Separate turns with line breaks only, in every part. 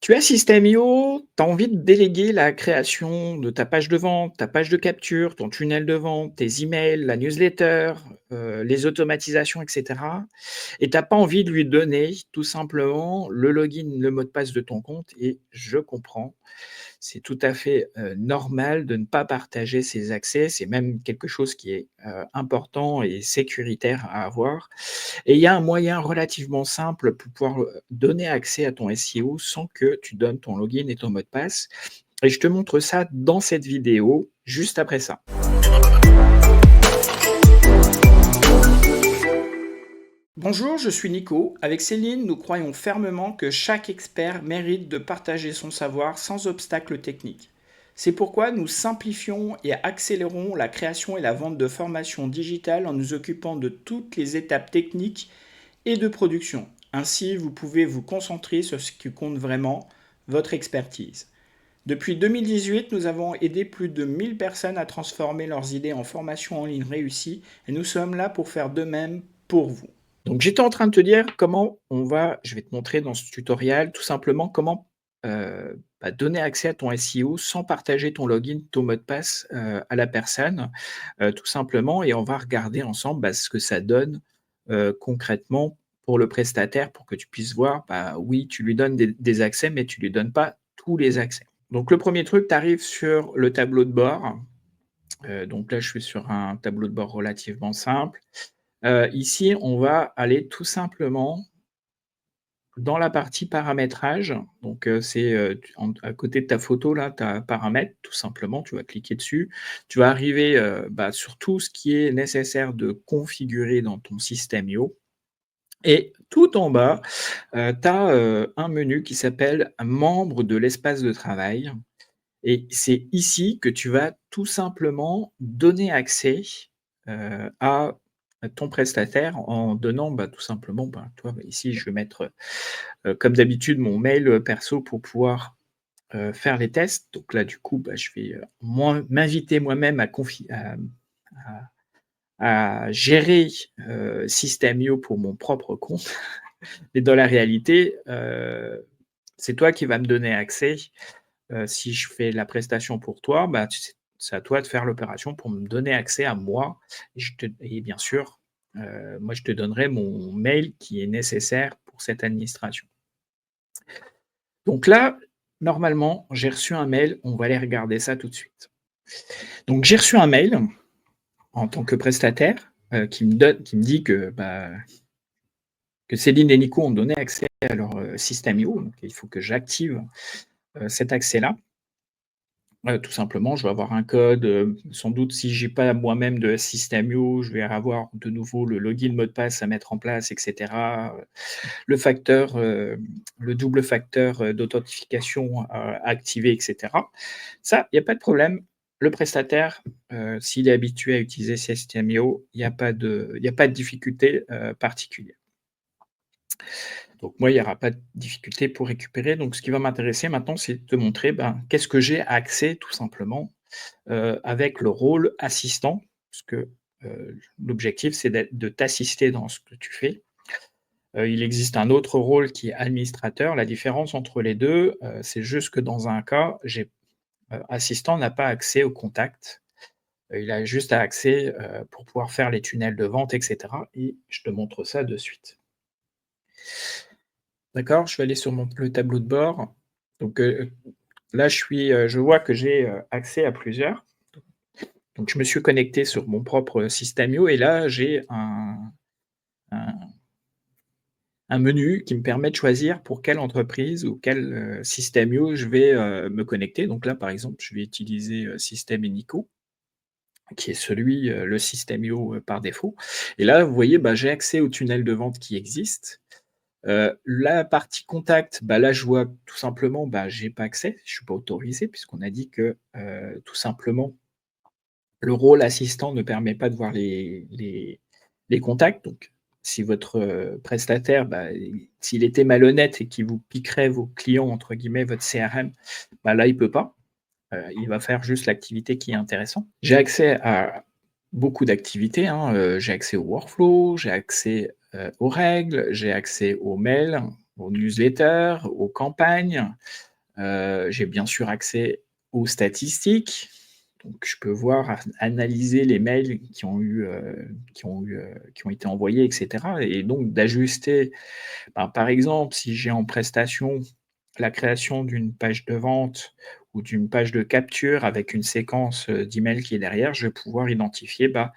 Tu as System.io, tu as envie de déléguer la création de ta page de vente, ta page de capture, ton tunnel de vente, tes emails, la newsletter, les automatisations et cetera et tu as pas envie de lui donner tout simplement le login, le mot de passe de ton compte et je comprends. C'est tout à fait, normal de ne pas partager ses accès. C'est même quelque chose qui est, important et sécuritaire à avoir et il y a un moyen relativement simple pour pouvoir, donner accès à ton SEO sans que tu donnes ton login et ton mot de passe et je te montre ça dans cette vidéo, juste après ça. Bonjour, je suis Nico. Avec Céline, nous croyons fermement que chaque expert mérite de partager son savoir sans obstacle technique. C'est pourquoi nous simplifions et accélérons la création et la vente de formations digitales en nous occupant de toutes les étapes techniques et de production. Ainsi, vous pouvez vous concentrer sur ce qui compte vraiment, votre expertise. Depuis 2018, nous avons aidé plus de 1000 personnes à transformer leurs idées en formations en ligne réussies et nous sommes là pour faire de même pour vous. Donc j'étais en train de te dire comment je vais te montrer dans ce tutoriel tout simplement comment, donner accès à ton SEO sans partager ton login, ton mot de passe, à la personne, tout simplement et on va regarder ensemble, ce que ça donne, concrètement pour le prestataire pour que tu puisses voir, oui, tu lui donnes des accès, mais tu lui donnes pas tous les accès. Donc le premier truc, tu arrives sur le tableau de bord, donc là je suis sur un tableau de bord relativement simple. Ici, on va aller tout simplement dans la partie paramétrage. Donc, c'est, tu en à côté de ta photo là, tu as paramètres tout simplement, tu vas cliquer dessus. Tu vas arriver, sur tout ce qui est nécessaire de configurer dans ton système IO et tout en bas, tu as, un menu qui s'appelle «Membres de l'espace de travail» et c'est ici que tu vas tout simplement donner accès, à ton prestataire en donnant, tout simplement, ici je vais mettre, comme d'habitude mon mail, perso pour pouvoir, faire les tests. Donc là du coup, je vais, m'inviter moi-même à gérer, System.io pour mon propre compte. Mais dans la réalité, c'est toi qui vas me donner accès. Si je fais la prestation pour toi, c'est à toi de faire l'opération pour me donner accès à moi et bien sûr, moi je te donnerai mon mail qui est nécessaire pour cette administration. Donc là, normalement, j'ai reçu un mail, on va aller regarder ça tout de suite. Donc j'ai reçu un mail en tant que prestataire, qui me dit que Céline et Nico ont donné accès à leur, système IO, donc il faut que j'active, cet accès-là. Tout simplement, je vais avoir un code, sans doute si j'ai pas moi-même de System.io, je vais avoir de nouveau le login, mot de passe à mettre en place et cetera, le double facteur, d'authentification à activer et cetera. Ça, il y a pas de problème. Le prestataire, s'il est habitué à utiliser System.io, il y a pas de difficulté, particulière. Donc moi, il n'y aura pas de difficulté pour récupérer. Donc ce qui va m'intéresser maintenant, c'est de te montrer, qu'est-ce que j'ai accès tout simplement, avec le rôle assistant. Parce que, l'objectif, c'est de t'assister dans ce que tu fais. Il existe un autre rôle qui est administrateur. La différence entre les 2, c'est juste que dans un cas, assistant n'a pas accès au contact. Il a juste accès, pour pouvoir faire les tunnels de vente et cetera et je te montre ça de suite. D'accord? Je vais aller sur le tableau de bord. Donc, là, je vois que j'ai, accès à plusieurs. Donc je me suis connecté sur mon propre System.io et là, j'ai un un menu qui me permet de choisir pour quelle entreprise ou quel, System.io je vais, me connecter. Donc là, par exemple, je vais utiliser, Système et Nico, qui est le System.io, par défaut et là, vous voyez, j'ai accès au tunnel de vente qui existe. La partie contact, là, je vois tout simplement, j'ai pas accès, je suis pas autorisé puisqu'on a dit que, tout simplement, le rôle assistant ne permet pas de voir les contacts. Donc si votre, prestataire, s'il était malhonnête et qu'il vous piquerait vos clients, entre guillemets, votre CRM, là, il peut pas. Il va faire juste l'activité qui est intéressante. J'ai accès à beaucoup d'activités, hein, j'ai accès au workflow, j'ai accès, aux règles, j'ai accès aux mails, aux newsletters, aux campagnes. J'ai bien sûr accès aux statistiques, donc je peux voir, analyser les mails qui ont été envoyés et cetera et donc d'ajuster, ben, par exemple, si j'ai en prestation la création d'une page de vente ou d'une page de capture avec une séquence, d'emails qui est derrière, je vais pouvoir identifier, bah,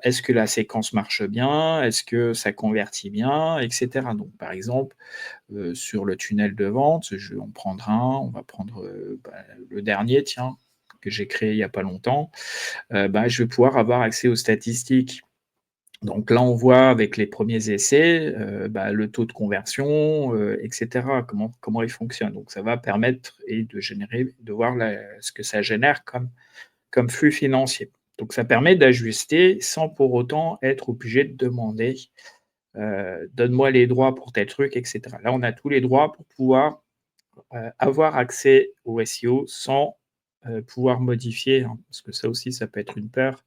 est-ce que la séquence marche bien? Est-ce que ça convertit bien? Et cetera. Donc par exemple, sur le tunnel de vente, on va prendre, bah, le dernier tiens, que j'ai créé il y a pas longtemps, bah, je vais pouvoir avoir accès aux statistiques. Donc là, on voit avec les premiers essais, bah, le taux de conversion, et cetera, comment il fonctionne. Donc ça va permettre et de voir ce que ça génère comme flux financier. Donc ça permet d'ajuster sans pour autant être obligé de demander, «Donne-moi les droits pour tel truc» et cetera. Là, on a tous les droits pour pouvoir, avoir accès au SEO sans, pouvoir modifier, hein, parce que ça aussi, ça peut être une peur,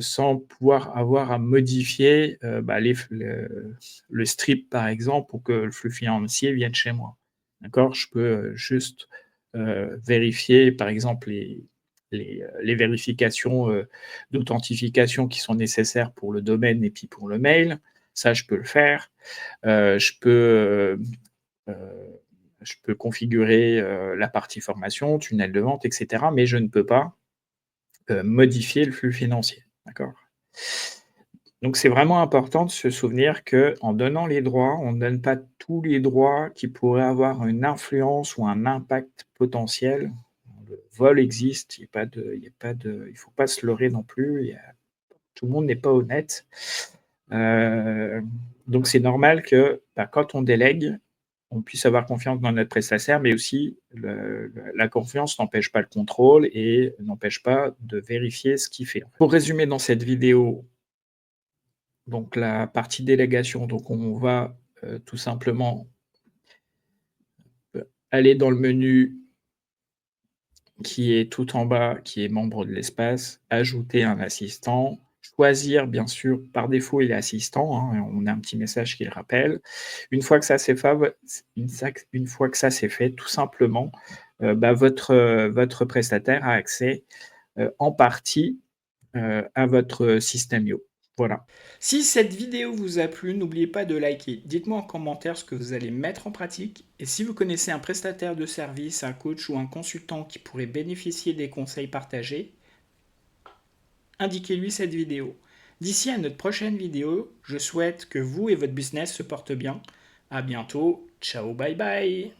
sans pouvoir avoir à modifier, bah, le strip, par exemple, pour que le flux financier vienne chez moi. D'accord? Je peux, juste, vérifier, par exemple, les vérifications, d'authentification qui sont nécessaires pour le domaine et puis pour le mail. Ça, je peux le faire. Je peux, heu je peux configurer, la partie formation, tunnel de vente et cetera, mais je ne peux pas, modifier le flux financier, d'accord? Donc c'est vraiment important de se souvenir qu'en donnant les droits, on ne donne pas tous les droits qui pourraient avoir une influence ou un impact potentiel. Le vol existe, il faut pas se leurrer non plus, tout le monde n'est pas honnête. Heu, donc c'est normal que, bah, quand on délègue, on puisse avoir confiance dans notre prestataire, mais aussi la confiance n'empêche pas le contrôle et n'empêche pas de vérifier ce qu'il fait. Pour résumer dans cette vidéo, donc la partie délégation, donc on va, tout simplement, aller dans le menu qui est tout en bas, qui est membre de l'espace, ajouter un assistant, choisir bien sûr, par défaut il est assistant, hein, on a un petit message qui le rappelle. Une fois que ça c'est fait, une fois que ça c'est fait, tout simplement, bah, votre prestataire a accès, en partie, à votre système Yo. Voilà. Si cette vidéo vous a plu, n'oubliez pas de liker. Dites-moi en commentaire ce que vous allez mettre en pratique. Et si vous connaissez un prestataire de service, un coach ou un consultant qui pourrait bénéficier des conseils partagés, indiquez-lui cette vidéo. D'ici à notre prochaine vidéo, je souhaite que vous et votre business se portent bien. À bientôt. Ciao, bye bye.